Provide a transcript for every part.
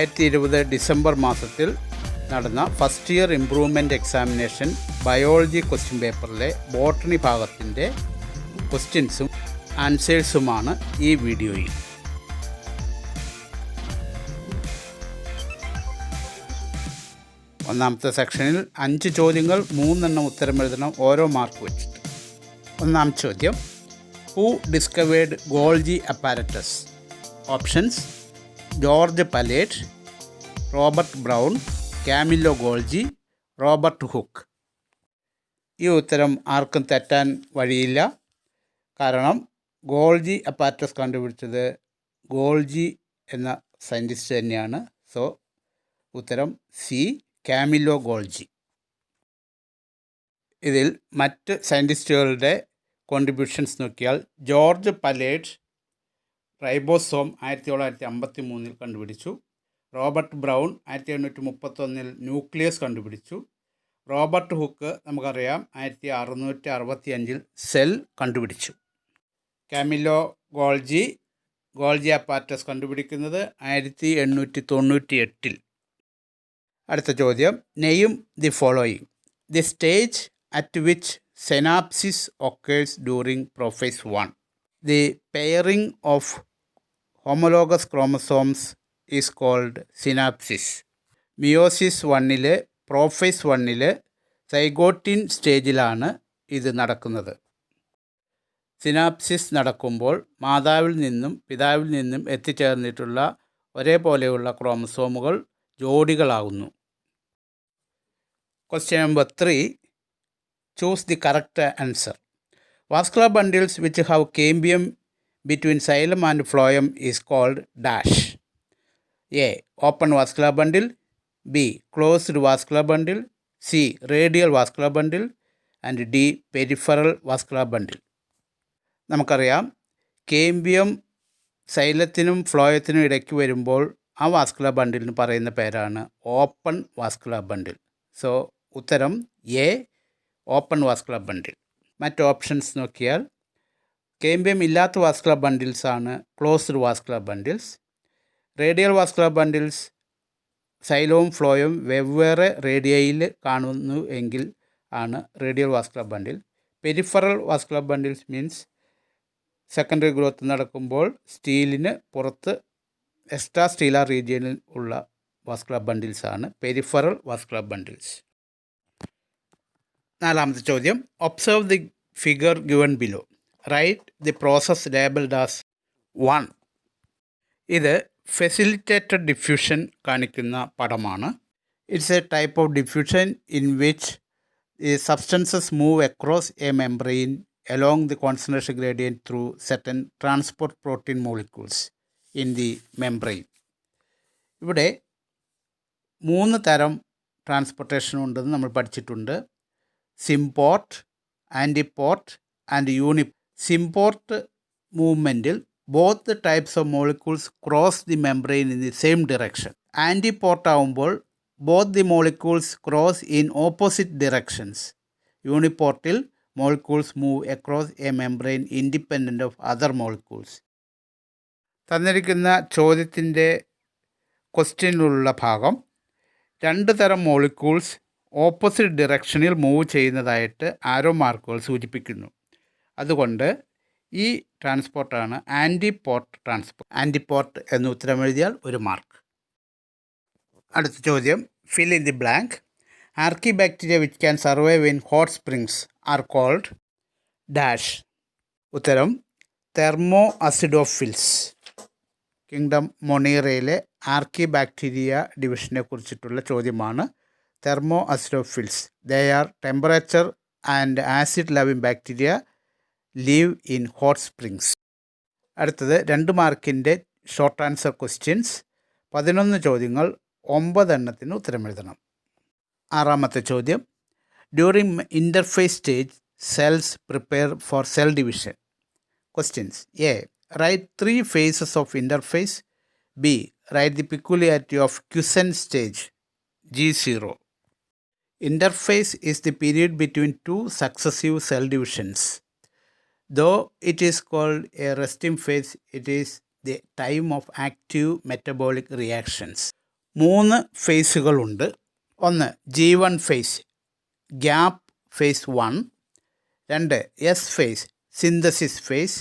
2020 December മാസത്തിൽ നടന്ന first year improvement examination biology question പേപ്പറിലെ ബോട്ടണി ഭാഗത്തിൻ്റെ ക്വസ്റ്റ്യൻസും ആൻസേഴ്സുമാണ് ഈ വീഡിയോയിൽ. ഒന്നാമത്തെ സെക്ഷനിൽ 5 ചോദ്യങ്ങൾ 3 എണ്ണം ഉത്തരം എഴുതണം, ഓരോ മാർക്ക് വെച്ചിട്ട്. ഒന്നാം ചോദ്യം, who discovered Golgi apparatus? Options: George Palade, Robert Brown, Camillo Golgi, Robert Hooke. ഈ ഉത്തരം ആർക്കും തെറ്റാൻ വഴിയില്ല. കാരണം ഗോൾജി അപ്പാരറ്റസ് കണ്ടുപിടിച്ചത് ഗോൾജി എന്ന സയൻറ്റിസ്റ്റ് തന്നെയാണ്. സോ ഉത്തരം സി, കാമില്ലോ ഗോൾജി. ഇതിൽ മറ്റ് സയൻറ്റിസ്റ്റുകളുടെ കോൺട്രിബ്യൂഷൻസ് നോക്കിയാൽ ജോർജ് പലേറ്റ് റൈബോസോം 1953 കണ്ടുപിടിച്ചു. റോബർട്ട് ബ്രൗൺ 1831 ന്യൂക്ലിയസ് കണ്ടുപിടിച്ചു. റോബർട്ട് ഹുക്ക് നമുക്കറിയാം 1665 സെൽ കണ്ടുപിടിച്ചു. കാമില്ലോ ഗോൾജി അപ്പാരറ്റസ് കണ്ടുപിടിക്കുന്നത് 1898. അടുത്ത ചോദ്യം, name the following. The stage at which synapsis occurs during prophase 1. The pairing of homologous chromosomes is called synapsis. Meiosis 1-ൽ prophase 1-ൽ zygotene സ്റ്റേജിലാണ് ഇത് നടക്കുന്നത്. സിനാപ്സിസ് നടക്കുമ്പോൾ മാതാവിൽ നിന്നും പിതാവിൽ നിന്നും എത്തിച്ചേർന്നിട്ടുള്ള ഒരേപോലെയുള്ള ക്രോമസോമുകൾ ജോഡികളാകുന്നു. Question number 3, choose the correct answer. Vascular bundles which have cambium between xylem and phloem is called dash. A. Open vascular bundle, B. Closed vascular bundle, C. Radial vascular bundle, and D. Peripheral vascular bundle. നമുക്കറിയാം, cambium സൈലത്തിനും ഫ്ലോയത്തിനും ഇടയ്ക്ക് വരുമ്പോൾ ആ vascular ബണ്ടിലിന് പറയുന്ന പേരാണ് open vascular bundle. So ഉത്തരം എ, ഓപ്പൺ വാസ്കുലർ ബണ്ടിൽ. മറ്റ് ഓപ്ഷൻസ് നോക്കിയാൽ കേംബിയം ഇല്ലാത്ത വാസ്കുലർ ബണ്ടിൽസ് ആണ് closed vascular bundles. Radial vascular bundles സൈലവും ഫ്ലോയും വെവ്വേറെ റേഡിയയിൽ കാണുന്നു എങ്കിൽ ആണ് radial vascular bundle. Peripheral vascular bundles means secondary growth നടക്കുമ്പോൾ സ്റ്റീലിന് പുറത്ത് എക്സ്ട്രാ സ്റ്റീലാർ റീജിയനിൽ ഉള്ള വാസ്കുലർ ബണ്ടിൽസ് ആണ് പെരിഫറൽ വാസ്കുലർ ബണ്ടിൽസ്. നാലാമത്തെ ചോദ്യം, observe the figure given below. Write the process labelled as 1. ഇത് ഫെസിലിറ്റേറ്റഡ് ഡിഫ്യൂഷൻ കാണിക്കുന്ന പടമാണ്. It's a type of diffusion in which the substances move across a membrane along the concentration gradient through certain transport protein molecules in the membrane. ഇവിടെ 3 തരം transportation ഉണ്ടെന്ന് നമ്മൾ പഠിച്ചിട്ടുണ്ട്. Symport, antiport and uniport. Symport മൂവ്മെൻറ്റിൽ both types of molecules cross the membrane in the same direction. Antiport ആവുമ്പോൾ both the molecules cross in opposite directions. യൂണിപോർട്ടിൽ molecules move across a membrane independent of other molecules. തന്നിരിക്കുന്ന ചോദ്യത്തിൻ്റെ ക്വസ്റ്റ്യനിലുള്ള ഭാഗം 2 തരം molecules opposite ഡിറക്ഷനിൽ move ചെയ്യുന്നതായിട്ട് ആരോ മാർക്കുകൾ സൂചിപ്പിക്കുന്നു. അതുകൊണ്ട് ഈ ട്രാൻസ്പോർട്ടാണ് ആൻറ്റിപോർട്ട് ട്രാൻസ്പോർട്ട്. ആൻറ്റിപോർട്ട് എന്ന് ഉത്തരം എഴുതിയാൽ 1 മാർക്ക്. അടുത്ത ചോദ്യം, fill in the blank. Archaebacteria which can survive in hot springs are called dash. ഉത്തരം തെർമോ അസിഡോഫിൽസ്. കിങ്ഡം മൊണീറയിലെ ആർക്കി ബാക്ടീരിയ ഡിവിഷനെ കുറിച്ചിട്ടുള്ള ചോദ്യമാണ്. Thermoacidophiles. They are temperature and acid loving bacteria live in hot springs. അടുത്തത് 2 മാർക്കിൻ്റെ short answer questions. 11 ചോദ്യങ്ങൾ, 9 എണ്ണത്തിന് ഉത്തരം എഴുതണം. ആറാമത്തെ ചോദ്യം, during interphase stage cells prepare for cell division. Questions: A. Write 3 phases of interphase. B. Write the peculiarity of quiescent stage G0. Interphase is the period between 2 successive cell divisions. Though it is called a resting phase, it is the time of active metabolic reactions. 3 ഫേസുകളുണ്ട്. ഒന്ന് G1 phase, gap phase 1. 2 S phase, synthesis phase.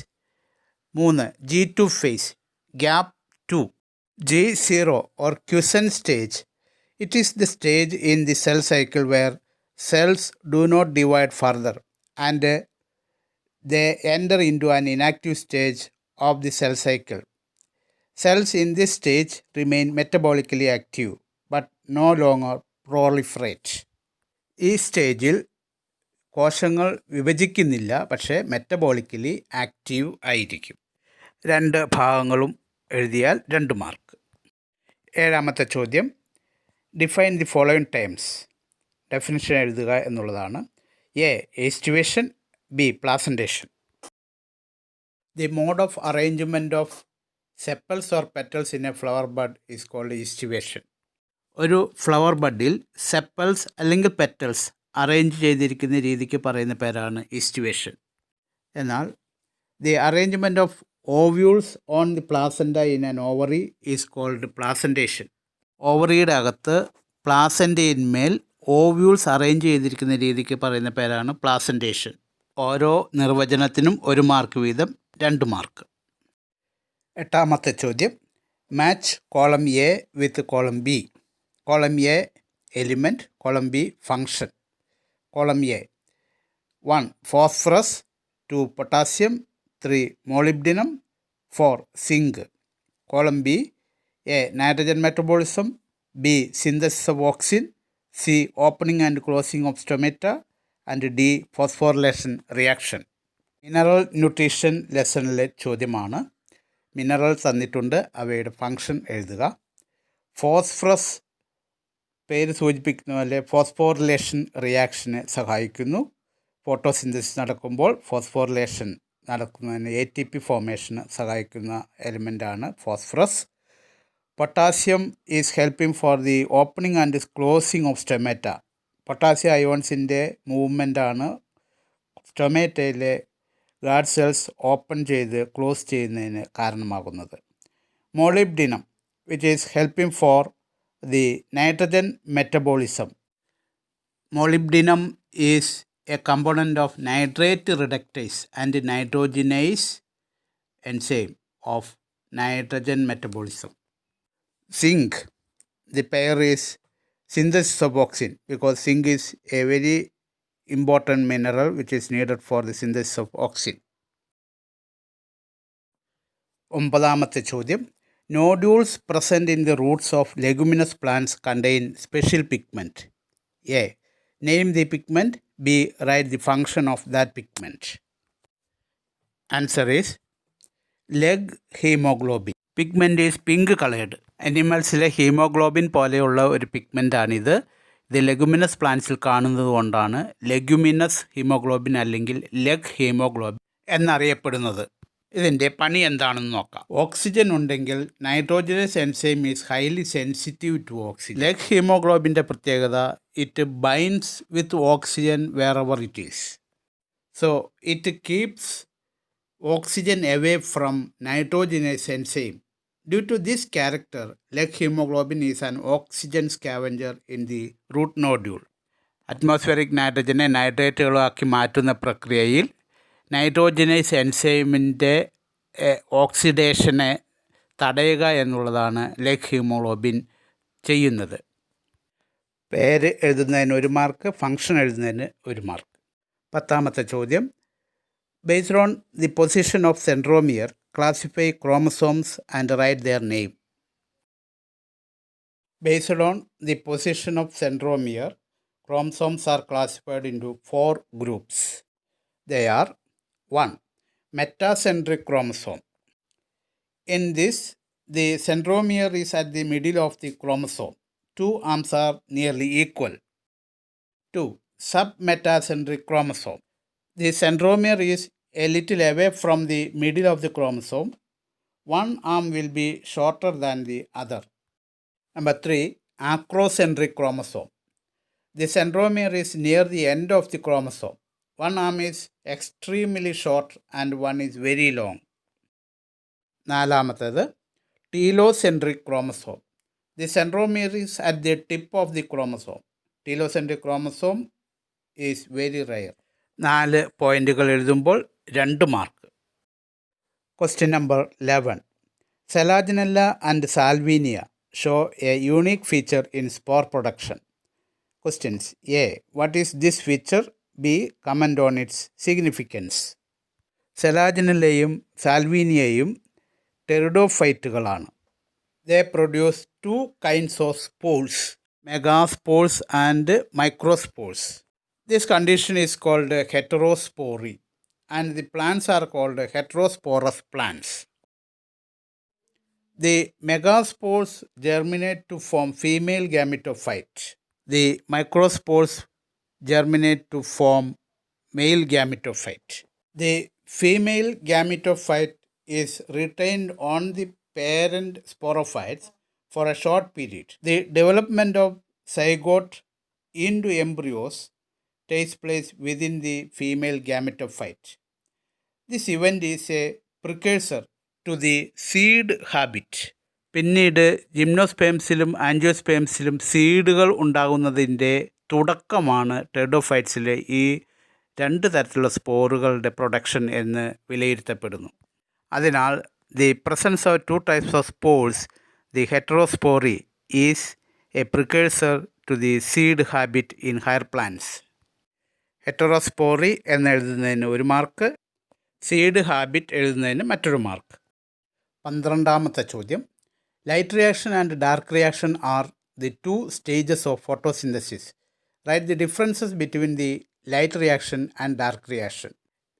3 G2 phase, gap 2. G0 or quiescent stage. It is the stage in the cell cycle where cells do not divide further and they enter into an inactive stage of the cell cycle. Cells in this stage remain metabolically active but no longer proliferate. ഈ സ്റ്റേജിൽ കോശങ്ങൾ വിഭജിക്കുന്നില്ല, പക്ഷേ metabolically active ആയിരിക്കും. 2 ഭാഗങ്ങളും എഴുതിയാൽ 2 mark. 7ാമത്തെ ചോദ്യം, define the following terms. Definition എഴുതുക എന്നുള്ളതാണ്. A aestivation, B placentation. The mode of arrangement of sepals or petals in a flower bud is called Aestivation. ഒരു ഫ്ലവർ ബഡിൽ സെപ്പൽസ് അല്ലെങ്കിൽ പെറ്റൽസ് അറേഞ്ച് ചെയ്തിരിക്കുന്ന രീതിക്ക് പറയുന്ന പേരാണ് Aestivation. എന്നാൽ the arrangement of ovules on the placenta in an ovary is called placentation. ഓവറിയുടെ അകത്ത് പ്ലാസൻറ്റയിന്മേൽ ഓവ്യൂൾസ് അറേഞ്ച് ചെയ്തിരിക്കുന്ന രീതിക്ക് പറയുന്ന പേരാണ് പ്ലാസൻറ്റേഷൻ. ഓരോ നിർവചനത്തിനും 1 മാർക്ക് വീതം, 2 മാർക്ക്. 8ാമത്തെ ചോദ്യം, match column A with column B. Column A element, column B function. Column A 1 phosphorus, 2 potassium, 3 molybdenum, 4 zinc. Column B A nitrogen metabolism, B synthesis of auxin, C opening and closing of stomata and D phosphorylation reaction. Mineral nutrition ലെസണിലെ ചോദ്യമാണ്. Mineral തന്നിട്ടുണ്ട്, അവയുടെ function എഴുതുക. Phosphorus പേര് സൂചിപ്പിക്കുന്ന പോലെ phosphorylation റിയാക്ഷനെ സഹായിക്കുന്നു. Photosynthesis നടക്കുമ്പോൾ ഫോസ്ഫോറിലേഷൻ നടക്കുന്നതിന് ATP ഫോർമേഷന് സഹായിക്കുന്ന എലിമെൻ്റാണ് phosphorus. Potassium is helping for the opening and closing of stomata. Potassium അയോൺസിൻ്റെ മൂവ്മെൻ്റാണ് സ്റ്റൊമേറ്റയിലെ ഗാർഡ് സെൽസ് ഓപ്പൺ ചെയ്ത് ക്ലോസ് ചെയ്യുന്നതിന് കാരണമാകുന്നത്. Molybdenum which is helping for the nitrogen metabolism. Molybdenum is a component of nitrate reductase and nitrogenase enzyme of nitrogen metabolism. Zinc, the pair is synthesis of oxygen because zinc is a very important mineral which is needed for the synthesis of oxygen. 9ാമത്തെ ചോദ്യം, nodules present in the roots of leguminous plants contain special pigment. A. Name the pigment. B. Write the function of that pigment. Answer is Leghaemoglobin. Pigment is pink coloured. അനിമൽസിലെ haemoglobin പോലെയുള്ള ഒരു പിഗ്മെൻ്റാണിത്. ഇത് leguminous പ്ലാന്റ്സിൽ കാണുന്നത് കൊണ്ടാണ് leguminous haemoglobin അല്ലെങ്കിൽ leg haemoglobin എന്നറിയപ്പെടുന്നത്. ഇതിൻ്റെ പണി എന്താണെന്ന് നോക്കാം. ഓക്സിജൻ ഉണ്ടെങ്കിൽ nitrogenase enzyme is highly sensitive to oxygen. Leg ഹീമോഗ്ലോബിൻ്റെ പ്രത്യേകത, it binds with oxygen wherever it is. So it keeps oxygen away from nitrogenase enzyme. Due to this character, Leghaemoglobin is an oxygen scavenger in the root nodule. Atmospheric നൈട്രജനെ നൈട്രേറ്റുകളാക്കി മാറ്റുന്ന പ്രക്രിയയിൽ nitrogenase എൻസൈമിൻ്റെ ഓക്സിഡേഷനെ തടയുക എന്നുള്ളതാണ് ലെഗ്ഹീമോഗ്ലോബിൻ ചെയ്യുന്നത്. പേര് എഴുതുന്നതിന് 1 മാർക്ക്, ഫങ്ഷൻ എഴുതുന്നതിന് 1 മാർക്ക്. 10ാമത്തെ ചോദ്യം, based on the position of centromere, classify chromosomes and write their name. Based on the position of centromere, chromosomes are classified into 4 groups. They are 1. Metacentric chromosome. In this, the centromere is at the middle of the chromosome. 2 arms are nearly equal. 2. Submetacentric chromosome. The centromere is a little away from the middle of the chromosome. One arm will be shorter than the other. Number 3, acrocentric chromosome. The centromere is near the end of the chromosome. One arm is extremely short and one is very long. 4ാമത്തേത്, telocentric chromosome. The centromere is at the tip of the chromosome. Telocentric chromosome is very rare. 4 പോയിന്റുകൾ എഴുതുമ്പോൾ 2 mark. Question number 11. Selaginella and Salvinia show a unique feature in spore production. Questions. A. What is this feature? B. Comment on its significance. സെലാജിനല്ലയും സാൽവീനിയയും ടെറിഡോഫൈറ്റുകളാണ്. They produce 2 kinds of spores, megaspores and microspores. This condition is called heterospory, and the plants are called heterosporous plants. The megaspores germinate to form female gametophyte. The microspores germinate to form male gametophyte. The female gametophyte is retained on the parent sporophytes for a short period. The development of zygote into embryos takes place within the female gametophyte. This event is a precursor to the seed habit. പിന്നീട് ജിംനോസ്പേംസിലും ആൻജിയോസ്പേംസിലും സീഡുകൾ ഉണ്ടാകുന്നതിൻ്റെ തുടക്കമാണ് ടെറിഡോഫൈറ്റ്സിലെ ഈ 2 തരത്തിലുള്ള സ്പോറുകളുടെ production എന്ന് വിലയിരുത്തപ്പെടുന്നു. അതിനാൽ the presence of 2 types of spores, the heterospory, is a precursor to the seed habit in higher plants. Heterospory എന്ന് എഴുതുന്നതിന് 1 mark, seed habit എഴുതുന്നതിന് മറ്റൊരു മാർക്ക്. 12ാമത്തെ ചോദ്യം. Light reaction and dark reaction are the 2 stages of photosynthesis. Write the differences between the light reaction and dark reaction.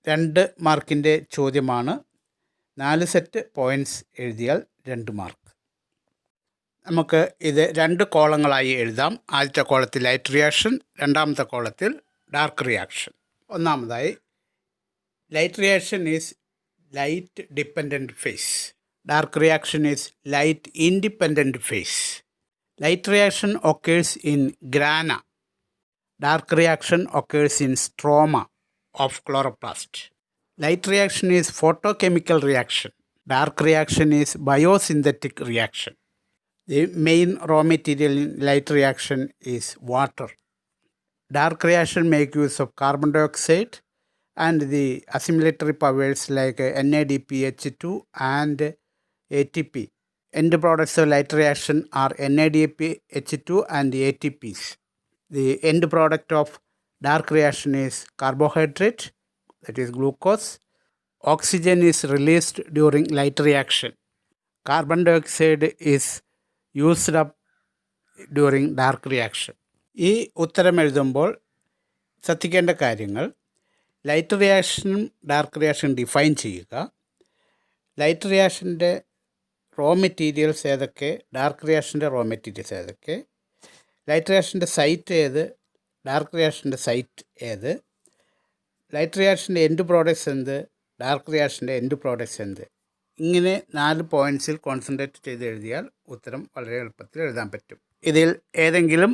2 മാർക്കിൻ്റെ ചോദ്യമാണ്. 4 set points എഴുതിയാൽ 2 mark. നമുക്ക് ഇത് 2 കോളങ്ങളായി എഴുതാം. ആദ്യത്തെ കോളത്തിൽ ലൈറ്റ് റിയാക്ഷൻ, രണ്ടാമത്തെ കോളത്തിൽ ഡാർക്ക് റിയാക്ഷൻ. ഒന്നാമതായി light reaction is light dependent phase. Dark reaction is light independent phase. Light reaction occurs in grana. Dark reaction occurs in stroma of chloroplast. Light reaction is photochemical reaction. Dark reaction is biosynthetic reaction. The main raw material in light reaction is water. Dark reaction make use of carbon dioxide and the assimilatory powers like NADPH2 and ATP. End products of light reaction are NADPH2 and ATPs. The end product of dark reaction is carbohydrate, that is glucose. Oxygen is released during light reaction. Carbon dioxide is used up during dark reaction. ഈ ഉത്തരം എഴുതുമ്പോൾ ശ്രദ്ധിക്കേണ്ട കാര്യങ്ങൾ: light റിയാക്ഷനും dark റിയാക്ഷനും define ചെയ്യുക, light റിയാക്ഷൻ്റെ raw materials ഏതൊക്കെ, dark റിയാക്ഷൻ്റെ raw materials ഏതൊക്കെ, light റിയാക്ഷൻ്റെ site ഏത്, dark റിയാക്ഷൻ്റെ site ഏത്, ലൈറ്റ് റിയാക്ഷൻ്റെ എൻഡ് പ്രോഡക്ട്സ് എന്ത്, ഡാർക്ക് റിയാക്ഷൻ്റെ എൻഡ് പ്രോഡക്ട്സ് എന്ത്. ഇങ്ങനെ 4 പോയിൻറ്റ്സിൽ കോൺസെൻട്രേറ്റ് ചെയ്ത് എഴുതിയാൽ ഉത്തരം വളരെ എളുപ്പത്തിൽ എഴുതാൻ പറ്റും. ഇതിൽ ഏതെങ്കിലും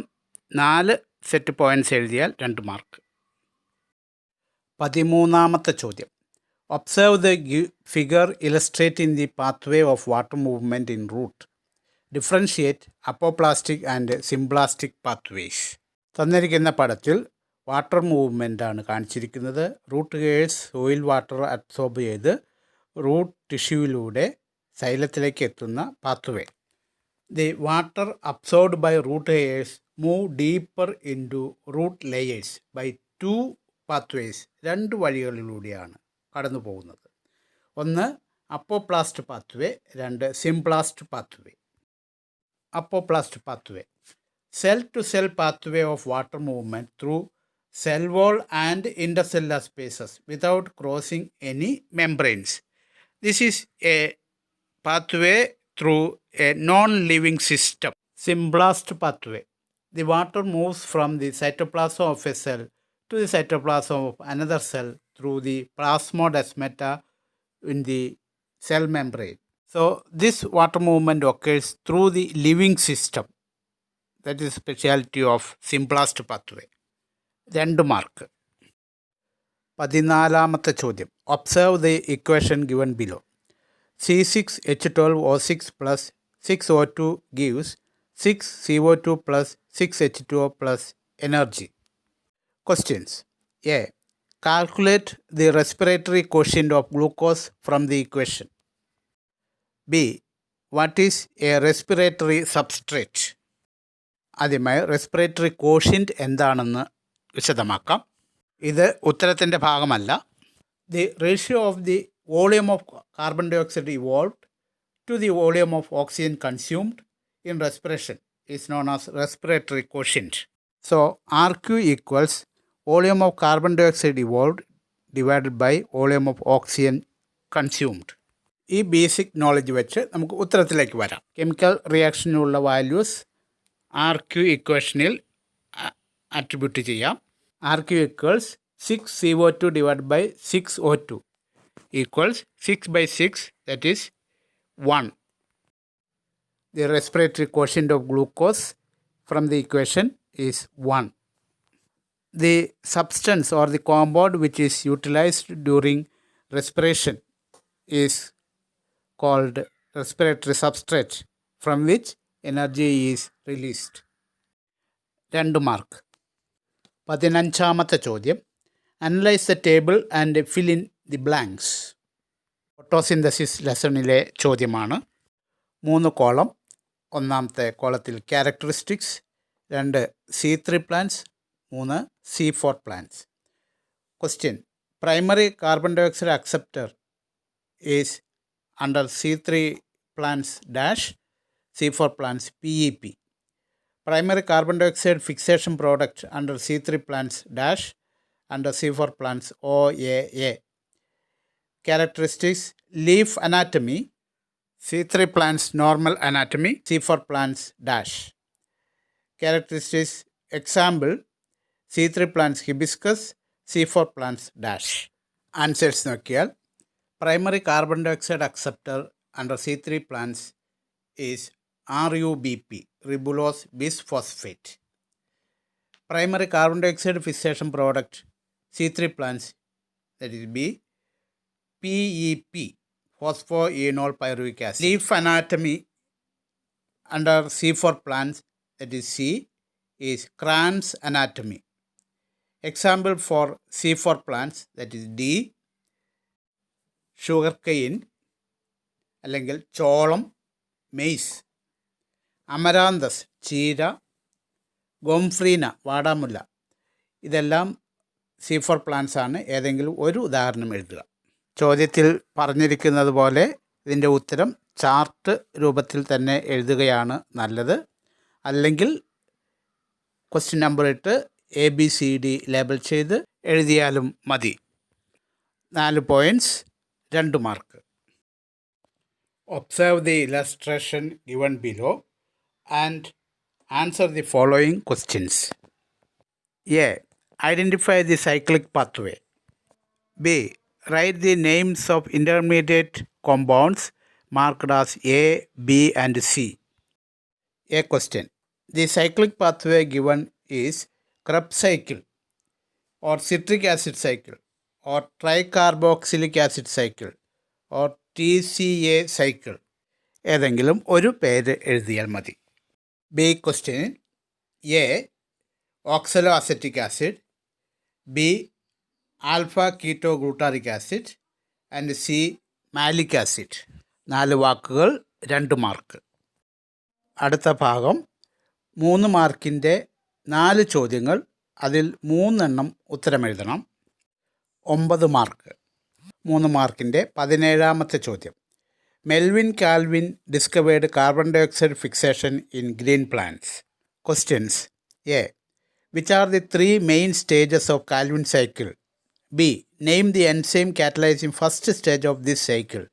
4 സെറ്റ് പോയിൻറ്റ്സ് എഴുതിയാൽ 2 മാർക്ക്. 13ാമത്തെ ചോദ്യം. Observe the figure illustrating the pathway of water movement in root. Differentiate apoplastic and symplastic pathways. തന്നിരിക്കുന്ന പടത്തിൽ വാട്ടർ മൂവ്മെൻ്റ് ആണ് കാണിച്ചിരിക്കുന്നത്. Root hairs soil water absorb ചെയ്ത് റൂട്ട് ടിഷ്യൂവിലൂടെ സൈലത്തിലേക്ക് എത്തുന്ന pathway. The water absorbed by root hairs move deeper into root layers by 2 pathways. 2 വഴികളിലൂടെയാണ് കടന്നു പോകുന്നത്. ഒന്ന് apoplast pathway, 2 symplast pathway. Apoplast pathway, cell to cell pathway of water movement through cell wall and intercellular spaces without crossing any membranes. This is a pathway through a non-living system. Symplast pathway. The water moves from the cytoplasm of a cell to the cytoplasm of another cell through the plasmodesmata in the cell membrane. So this water movement occurs through the living system. That is speciality of Symplast pathway. 2 mark. 14ാമത്തെ ചോദ്യം. Observe the equation given below. C6H12O6 plus 6O2 gives 6CO2 plus 6H2O plus energy. Questions. A. Calculate the respiratory quotient of glucose from the equation. B. What is a respiratory substrate? ആദ്യമായി respiratory quotient എന്താണെന്ന് വിശദമാക്കാം. ഇത് ഉത്തരത്തിൻ്റെ ഭാഗമല്ല. The ratio of the volume of carbon dioxide evolved to the volume of oxygen consumed in respiration is known as respiratory quotient. So RQ equals volume of carbon dioxide evolved divided by volume of oxygen consumed. ഈ basic knowledge വെച്ച് നമുക്ക് ഉത്തരത്തിലേക്ക് വരാം. Chemical റിയാക്ഷനുള്ള values RQ ഇക്വേഷനിൽ attribute ചെയ്യാം. RQ equals 6CO2 divided by 6O2 equals 6 by 6, that is 1. The respiratory quotient of glucose from the equation is 1. The substance or the compound which is utilized during respiration is called respiratory substrate from which energy is released. 2 മാർക്ക്. 15ാമത്തെ ചോദ്യം. Analyze the table and fill in the blanks. Photosynthesis ലെസണിലെ ചോദ്യമാണ്. 3 column. ഒന്നാമത്തെ കോളത്തിൽ characteristics, 2 C3 plants, 3 C4 plants. Question. Primary carbon dioxide acceptor is under C3 plants dash C4 plants PEP. Primary carbon dioxide fixation product under C3 plants dash under C4 plants OAA. Characteristics: leaf anatomy, C3 plants normal anatomy, C4 plants dash. Characteristics: example, C3 plants hibiscus, C4 plants dash. Answers നോക്കിയാൽ primary carbon dioxide acceptor under C3 plants is RUBP, ribulose bisphosphate. Primary carbon dioxide fixation product C3 plants, that is B, PEP, phosphoenol pyruvic acid. Leaf anatomy under C4 plants, that is C, is Cran's anatomy. Example for C4 plants, that is D, sugarcane അല്ലെങ്കിൽ ചോളം, maze. Amaranthus ചീര, ഗോംഫ്രീന വാടാമുല്ല. ഇതെല്ലാം C4 plants ആണ്. ഏതെങ്കിലും ഒരു ഉദാഹരണം എഴുതുക. ചോദ്യത്തിൽ പറഞ്ഞിരിക്കുന്നത് പോലെ ഇതിൻ്റെ ഉത്തരം ചാർട്ട് രൂപത്തിൽ തന്നെ എഴുതുകയാണ് നല്ലത്. അല്ലെങ്കിൽ ക്വസ്റ്റ്യൻ നമ്പർ ഇട്ട് ABCD ലേബൽ ചെയ്ത് എഴുതിയാലും മതി. 4 points, 2 mark. Observe the illustration given below and answer the following questions. A. Identify the cyclic pathway. B. Write the names of intermediate compounds marked as A, B and C. A question. The cyclic pathway given is Kreb cycle or citric acid cycle or TriCarboxylic acid cycle or TCA cycle. ഏതെങ്കിലും ഒരു പേര് എഴുതിയാൽ മതി. B question. A oxaloacetic acid, B alpha ketoglutaric acid and C malic acid. 4 വാക്കുകൾ, 2 mark. അടുത്ത ഭാഗം 3 മാർക്കിൻ്റെ 4 ചോദ്യങ്ങൾ. അതിൽ 3 എണ്ണം ഉത്തരമെഴുതണം. 9 മാർക്ക്. 3 മാർക്കിൻ്റെ 17ാമത്തെ ചോദ്യം. Melvin Calvin discovered carbon dioxide fixation in green plants. Questions. A. Which are the 3 main stages of Calvin cycle? B. Name the enzyme catalysing first stage of this cycle.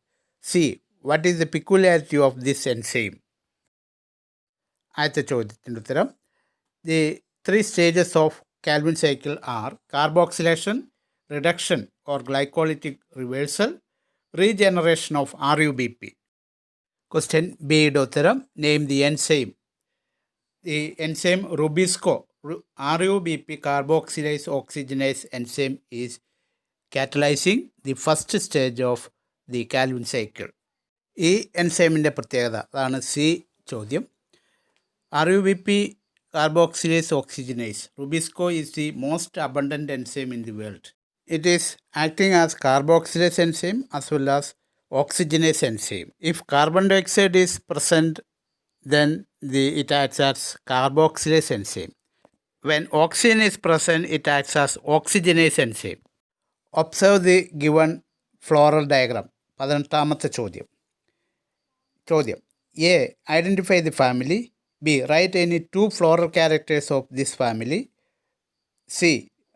C. What is the peculiarity of this enzyme? ആദ്യത്തെ ചോദ്യത്തിൻ്റെ ഉത്തരം. The 3 stages of Calvin cycle are carboxylation, reduction or glycolytic reversal, regeneration of RUBP. Question B യുടെ ഉത്തരം. Name the enzyme. The enzyme Rubisco, RUBP carboxylase oxygenase enzyme is catalyzing the first stage of the Calvin cycle. ഈ എൻസൈമിൻ്റെ പ്രത്യേകത, അതാണ് C ചോദ്യം. RUBP carboxylase oxygenase. Rubisco is the most abundant enzyme in the world. It is acting as carboxylase enzyme as well as oxygenase enzyme. If carbon dioxide is present, then it acts as carboxylase enzyme. When oxygen is present, it acts as oxygenase enzyme. Observe the given floral diagram. 18ാമത്തെ ചോദ്യം. A. Identify the family. B. Write any 2 floral characters of this family. C.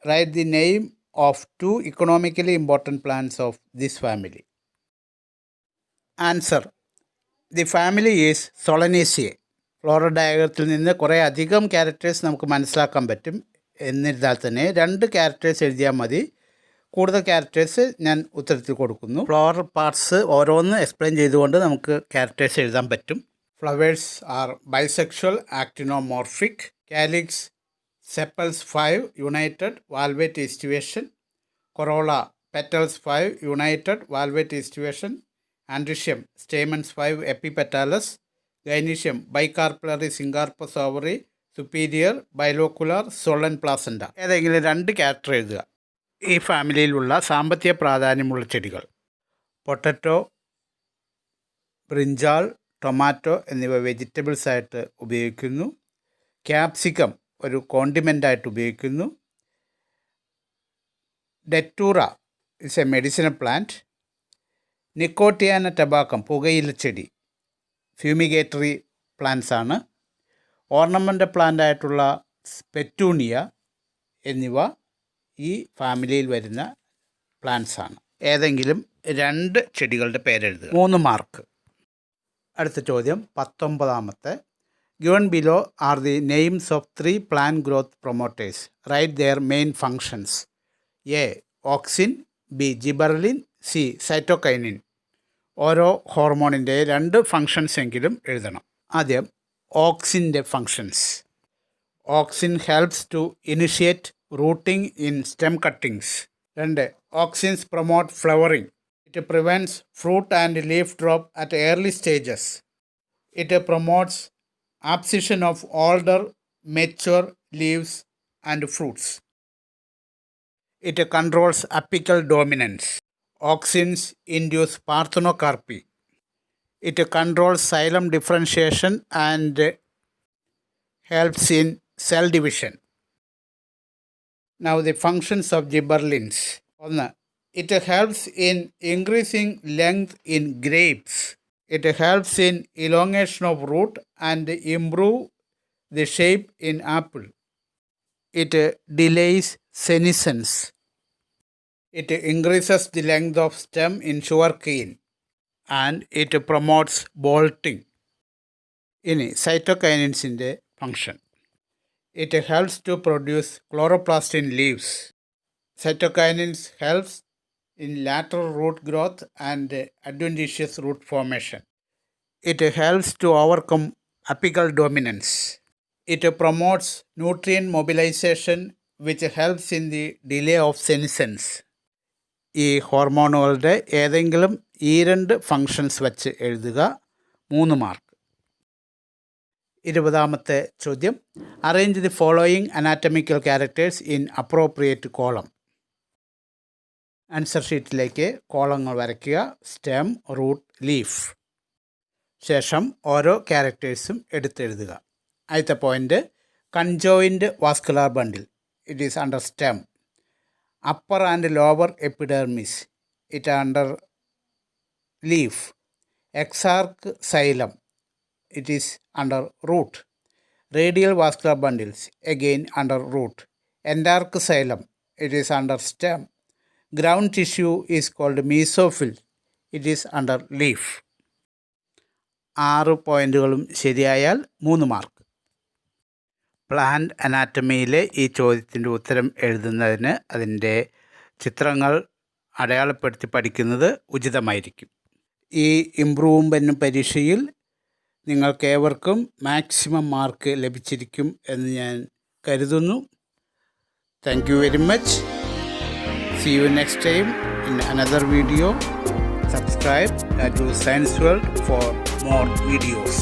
Write the name of 2 economically important plants of this family. Answer. The family is Solanaceae. Floral ഡയഗ്രത്തിൽ നിന്ന് കുറേ അധികം characters നമുക്ക് മനസ്സിലാക്കാൻ പറ്റും. എന്നിരുന്നാൽ തന്നെ 2 ക്യാരക്ടേഴ്സ് എഴുതിയാൽ മതി. കൂടുതൽ ക്യാരക്ടേഴ്സ് ഞാൻ ഉത്തരത്തിൽ കൊടുക്കുന്നു. ഫ്ലോറൽ പാർട്സ് ഓരോന്ന് എക്സ്പ്ലെയിൻ ചെയ്തുകൊണ്ട് നമുക്ക് ക്യാരക്ടേഴ്സ് എഴുതാൻ പറ്റും. Flowers are bisexual actinomorphic. Calyx sepals 5 united valvate aestivation. Corolla petals 5 united valvate aestivation. Androecium stamens 5 epipetalous. Gynoecium bicarpellary syncarpous ovary superior bilocular swollen placenta. ഏതെങ്കിലും 2 ക്യാരക്ടർ എഴുതുക. ഈ ഫാമിലിയിലുള്ള സാമ്പത്തിക പ്രാധാന്യമുള്ള ചെടികൾ പൊട്ടറ്റോ, ബ്രിഞ്ചാൾ, ടൊമാറ്റോ എന്നിവ വെജിറ്റബിൾസ് ആയിട്ട് ഉപയോഗിക്കുന്നു. ക്യാപ്സിക്കം ഒരു കോണ്ടിമെൻ്റായിട്ട് ഉപയോഗിക്കുന്നു. ഡെറ്റൂറ ഇസ് എ മെഡിസിനൽ പ്ലാന്റ്. നിക്കോട്ടിയാന ടബാക്കം പുകയില ചെടി ഫ്യൂമിഗേറ്ററി പ്ലാന്റ്സ് ആണ്. ഓർണമെൻ്റൽ പ്ലാന്റ് ആയിട്ടുള്ള പെറ്റൂണിയ എന്നിവ ഈ ഫാമിലിയിൽ വരുന്ന പ്ലാന്റ്സ് ആണ്. ഏതെങ്കിലും 2 ചെടികളുടെ പേരെഴുതുക. 3 മാർക്ക്. അടുത്ത ചോദ്യം 19ാമത്തെ. Given below are the names of 3 plant growth promoters. Write their main functions. A. Auxin. B. Gibberellin. C. Cytokinin. ഓരോ ഹോർമോണിൻ്റെ 2 ഫങ്ഷൻസ് എങ്കിലും എഴുതണം. ആദ്യം ഓക്സിൻ്റെ functions. Auxin helps to initiate rooting in stem cuttings. 2. Auxins promote flowering. It prevents fruit and leaf drop at early stages. It promotes abscission of older mature leaves and fruits. It controls apical dominance. Auxins induce parthenocarpy. It controls xylem differentiation and helps in cell division. Now the functions of gibberellins. 1. It helps in increasing length in grapes. It helps in elongation of root and improve the shape in apple. It delays senescence. It increases the length of stem in sugarcane and it promotes bolting. ഇനി സൈറ്റോകൈനിൻസിൻ്റെ function. It helps to produce chloroplast in leaves. Cytokinins helps in lateral root growth and adventitious root formation. It helps to overcome apical dominance. It promotes nutrient mobilization which helps in the delay of senescence. ഈ ഹോർമോണുകളുടെ ഏതെങ്കിലും ഈ 2 functions വച്ച് എഴുതുക. 3 mark. 20ാമത്തെ ചോദ്യം. Arrange the following anatomical characters in appropriate column. Answer ഷീറ്റിലേക്ക് കോളങ്ങൾ വരയ്ക്കുക. Stem, root, leaf. ശേഷം ഓരോ ക്യാരക്ടേഴ്സും എടുത്തെഴുതുക. ആദ്യത്തെ point conjoint vascular bundle. It is under stem. Upper and lower epidermis. It under leaf. Exarch xylem. It is under root. Radial vascular bundles again under root. Endarch xylem. It is under stem. Ground tissue is called mesophyll. It is under leaf. 6 പോയിന്റുകളും ശരിയായാൽ 3 mark. Plant അനാറ്റമിയിലെ ഈ ചോദ്യത്തിൻ്റെ ഉത്തരം എഴുതുന്നതിന് അതിൻ്റെ ചിത്രങ്ങൾ അടയാളപ്പെടുത്തി പഠിക്കുന്നത് ഉചിതമായിരിക്കും. ഈ ഇംപ്രൂവ്മെൻ്റ് പരീക്ഷയിൽ നിങ്ങൾക്കേവർക്കും മാക്സിമം മാർക്ക് ലഭിച്ചിരിക്കും എന്ന് ഞാൻ കരുതുന്നു. Thank you very much. See you next time in another video. Subscribe to Science World for more videos.